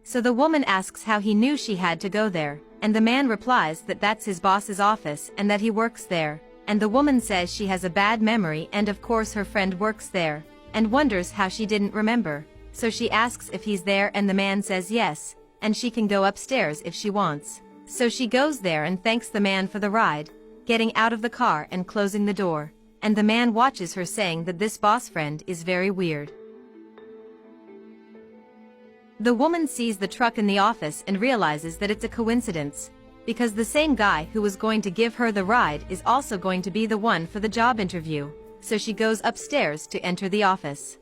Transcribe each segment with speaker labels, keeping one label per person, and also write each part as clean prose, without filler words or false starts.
Speaker 1: So the woman asks how he knew she had to go there, and the man replies that that's his boss's office and that he works there, and the woman says she has a bad memory and of course her friend works there, and wonders how she didn't remember, so she asks if he's there and the man says yes, and she can go upstairs if she wants. So she goes there and thanks the man for the ride, getting out of the car and closing the door, and the man watches her saying that this boss friend is very weird. The woman sees the truck in the office and realizes that it's a coincidence, because the same guy who was going to give her the ride is also going to be the one for the job interview, so she goes upstairs to enter the office.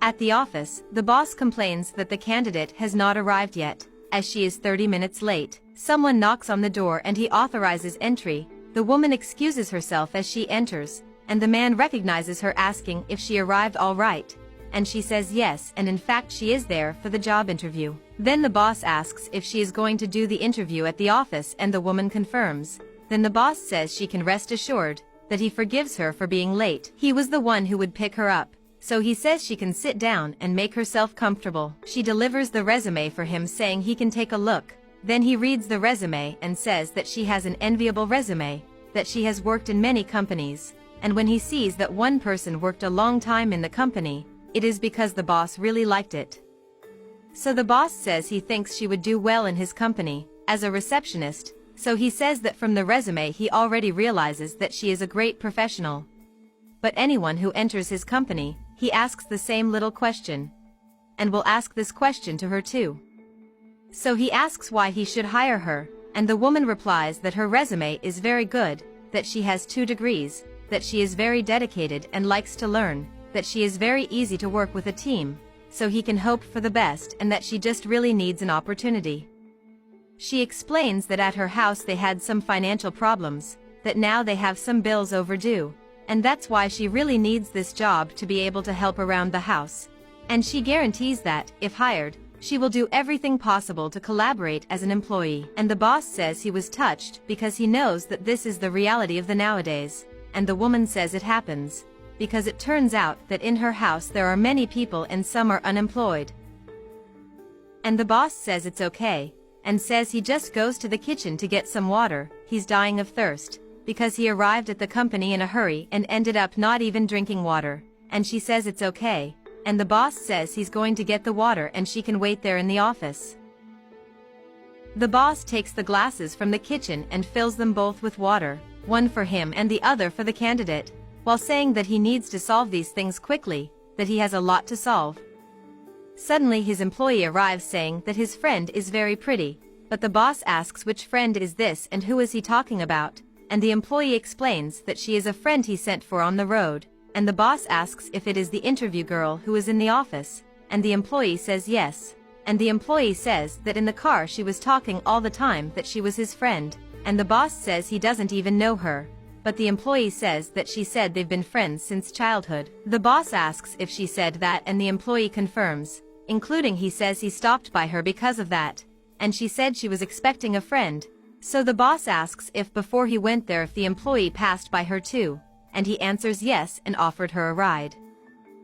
Speaker 1: At the office, the boss complains that the candidate has not arrived yet, as she is 30 minutes late. Someone knocks on the door and he authorizes entry. The woman excuses herself as she enters, and the man recognizes her asking if she arrived all right, and she says yes, and in fact she is there for the job interview. Then the boss asks if she is going to do the interview at the office and the woman confirms. Then the boss says she can rest assured that he forgives her for being late. He was the one who would pick her up, so he says she can sit down and make herself comfortable. She delivers the resume for him saying he can take a look. Then he reads the resume and says that she has an enviable resume, that she has worked in many companies, and when he sees that one person worked a long time in the company, it is because the boss really liked it. So the boss says he thinks she would do well in his company, as a receptionist, so he says that from the resume he already realizes that she is a great professional. But anyone who enters his company, he asks the same little question, and will ask this question to her too. So he asks why he should hire her, and the woman replies that her resume is very good, that she has 2 degrees, that she is very dedicated and likes to learn, that she is very easy to work with a team, so he can hope for the best, and that she just really needs an opportunity. She explains that at her house they had some financial problems, that now they have some bills overdue, and that's why she really needs this job to be able to help around the house. And she guarantees that, if hired, she will do everything possible to collaborate as an employee. And the boss says he was touched because he knows that this is the reality of the nowadays, and the woman says it happens, because it turns out that in her house there are many people and some are unemployed. And the boss says it's okay, and says he just goes to the kitchen to get some water. He's dying of thirst, because he arrived at the company in a hurry and ended up not even drinking water, and she says it's okay, and the boss says he's going to get the water and she can wait there in the office. The boss takes the glasses from the kitchen and fills them both with water, one for him and the other for the candidate, while saying that he needs to solve these things quickly, that he has a lot to solve. Suddenly his employee arrives saying that his friend is very pretty, but the boss asks which friend is this and who is he talking about, and the employee explains that she is a friend he sent for on the road, and the boss asks if it is the interview girl who is in the office, and the employee says yes, and the employee says that in the car she was talking all the time that she was his friend, and the boss says he doesn't even know her. But the employee says that she said they've been friends since childhood. The boss asks if she said that and the employee confirms, including he says he stopped by her because of that, and she said she was expecting a friend. So the boss asks if before he went there if the employee passed by her too, and he answers yes and offered her a ride.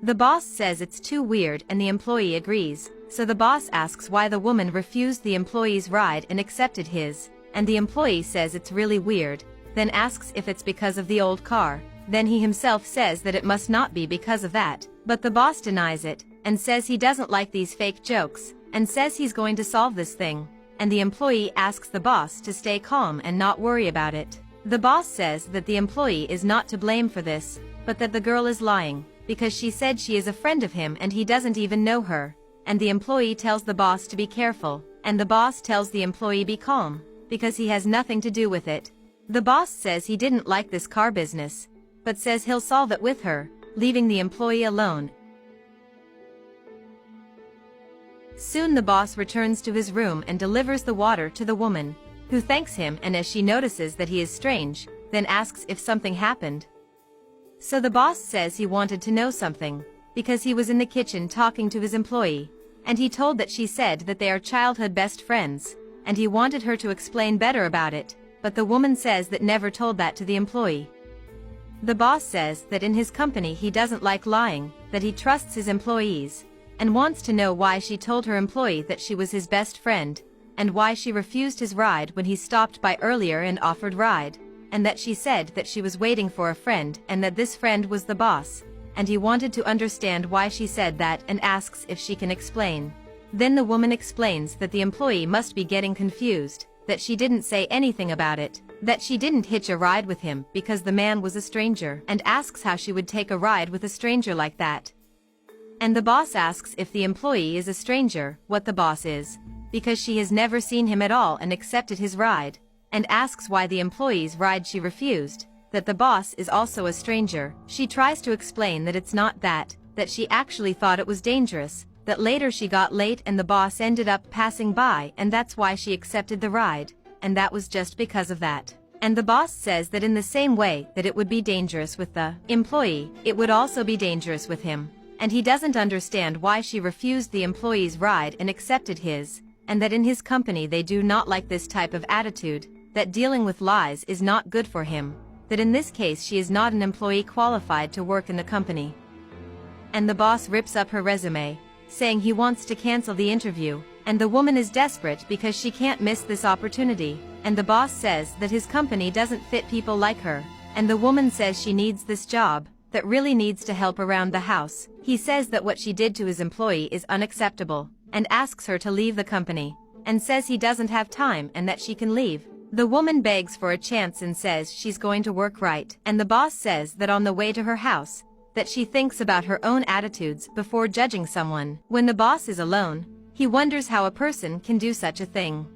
Speaker 1: The boss says it's too weird and the employee agrees, so the boss asks why the woman refused the employee's ride and accepted his, and the employee says it's really weird, then asks if it's because of the old car. Then he himself says that it must not be because of that, but the boss denies it, and says he doesn't like these fake jokes, and says he's going to solve this thing, and the employee asks the boss to stay calm and not worry about it. The boss says that the employee is not to blame for this, but that the girl is lying, because she said she is a friend of him and he doesn't even know her, and the employee tells the boss to be careful, and the boss tells the employee be calm, because he has nothing to do with it. The boss says he didn't like this car business, but says he'll solve it with her, leaving the employee alone. Soon the boss returns to his room and delivers the water to the woman, who thanks him, and as she notices that he is strange, then asks if something happened. So the boss says he wanted to know something, because he was in the kitchen talking to his employee, and he told that she said that they are childhood best friends, and he wanted her to explain better about it, but the woman says that never told that to the employee. The boss says that in his company he doesn't like lying, that he trusts his employees, and wants to know why she told her employee that she was his best friend, and why she refused his ride when he stopped by earlier and offered ride, and that she said that she was waiting for a friend and that this friend was the boss, and he wanted to understand why she said that and asks if she can explain. Then the woman explains that the employee must be getting confused, that she didn't say anything about it, that she didn't hitch a ride with him because the man was a stranger, and asks how she would take a ride with a stranger like that. And the boss asks if the employee is a stranger, what the boss is, because she has never seen him at all and accepted his ride, and asks why the employee's ride she refused, that the boss is also a stranger. She tries to explain that it's not that she actually thought it was dangerous, that later she got late and the boss ended up passing by and that's why she accepted the ride, and that was just because of that. And the boss says that in the same way that it would be dangerous with the employee, it would also be dangerous with him, and he doesn't understand why she refused the employee's ride and accepted his, and that in his company they do not like this type of attitude, that dealing with lies is not good for him, that in this case she is not an employee qualified to work in the company. And the boss rips up her resume, saying he wants to cancel the interview, and the woman is desperate because she can't miss this opportunity, and the boss says that his company doesn't fit people like her, and the woman says she needs this job, that really needs to help around the house. He says that what she did to his employee is unacceptable, and asks her to leave the company, and says he doesn't have time and that she can leave. The woman begs for a chance and says she's going to work right, and the boss says that on the way to her house, that she thinks about her own attitudes before judging someone. When the boss is alone, he wonders how a person can do such a thing.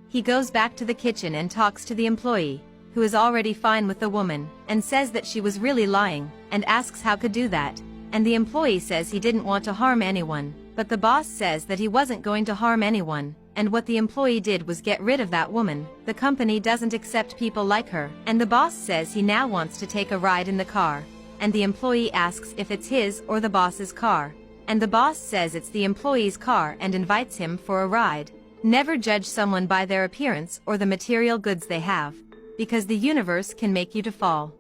Speaker 1: He goes back to the kitchen and talks to the employee, who is already fine with the woman, and says that she was really lying, and asks how could do that, and the employee says he didn't want to harm anyone, but the boss says that he wasn't going to harm anyone, and what the employee did was get rid of that woman. The company doesn't accept people like her, and the boss says he now wants to take a ride in the car, and the employee asks if it's his or the boss's car, and the boss says it's the employee's car and invites him for a ride. Never judge someone by their appearance or the material goods they have, because the universe can make you to fall.